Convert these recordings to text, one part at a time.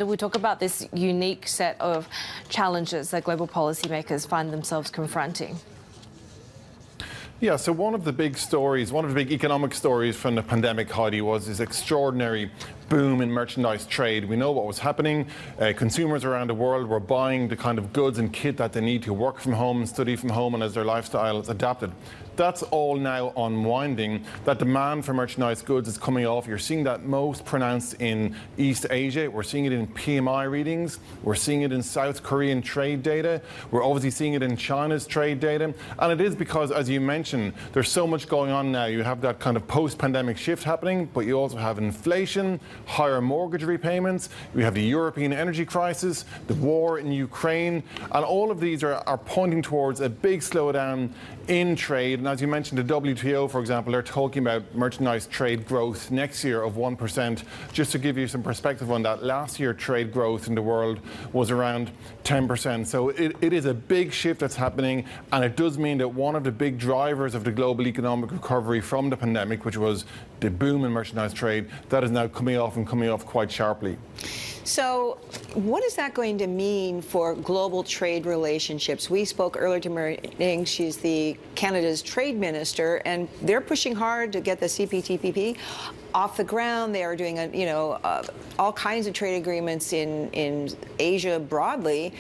We talk about this unique set of challenges that global policymakers find themselves confronting. Yeah, so one of the big stories, one of the big economic stories from the pandemic, Heidi, was this extraordinary boom in merchandise trade. We know what was happening. Consumers around the world were buying the kind of goods and kit that they need to work from home and study from home and as their lifestyles adapted. That's all now unwinding. That demand for merchandise goods is coming off. You're seeing that most pronounced in East Asia. We're seeing it in PMI readings. We're seeing it in South Korean trade data. We're obviously seeing it in China's trade data. And it is because, as you mentioned, there's so much going on now. You have that kind of post-pandemic shift happening, but you also have inflation, higher mortgage repayments. We have the European energy crisis, the war in Ukraine, and all of these are pointing towards a big slowdown in trade. And as you mentioned, the WTO, for example, they're talking about merchandise trade growth next year of 1%. Just to give you some perspective on that, last year trade growth in the world was around 10%. So it is a big shift that's happening, and it does mean that one of the big drivers of the global economic recovery from the pandemic, which was the boom in merchandise trade, that is now coming off and coming off quite sharply. So what is that going to mean for global trade relationships? We spoke earlier to Mary Ning. She's Canada's trade minister, and they're pushing hard to get the CPTPP off the ground. They are doing all kinds of trade agreements in Asia broadly.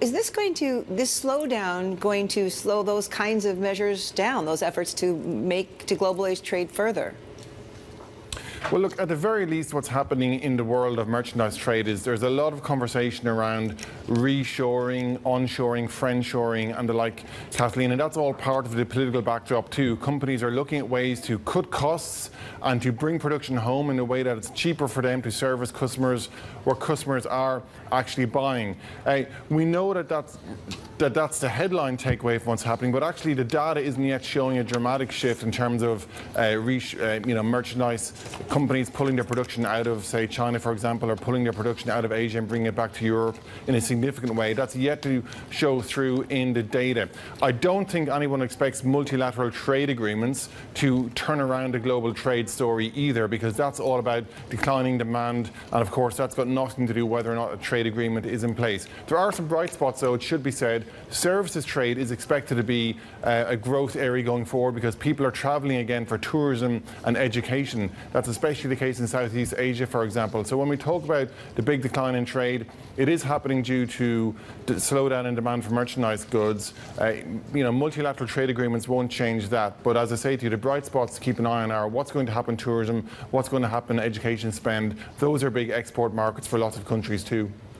Is this slowdown going to slow those kinds of measures down, those efforts to globalize trade further? Well, look, at the very least, what's happening in the world of merchandise trade is there's a lot of conversation around reshoring, onshoring, friendshoring and the like, Kathleen, and that's all part of the political backdrop too. Companies are looking at ways to cut costs and to bring production home in a way that it's cheaper for them to service customers where customers are actually buying. We know that's the headline takeaway from what's happening, but actually the data isn't yet showing a dramatic shift in terms of merchandise companies pulling their production out of, say, China, for example, or pulling their production out of Asia and bringing it back to Europe in a significant way. That's yet to show through in the data. I don't think anyone expects multilateral trade agreements to turn around the global trade story either, because that's all about declining demand, and of course that's got nothing to do whether or not a trade agreement is in place. There are some bright spots, though, it should be said. Services trade is expected to be a growth area going forward because people are travelling again for tourism and education. That's especially the case in Southeast Asia, for example. So when we talk about the big decline in trade, it is happening due to the slowdown in demand for merchandise goods. Multilateral trade agreements won't change that. But as I say to you, the bright spots to keep an eye on are what's going to happen in tourism, what's going to happen in education spend. Those are big export markets for lots of countries too.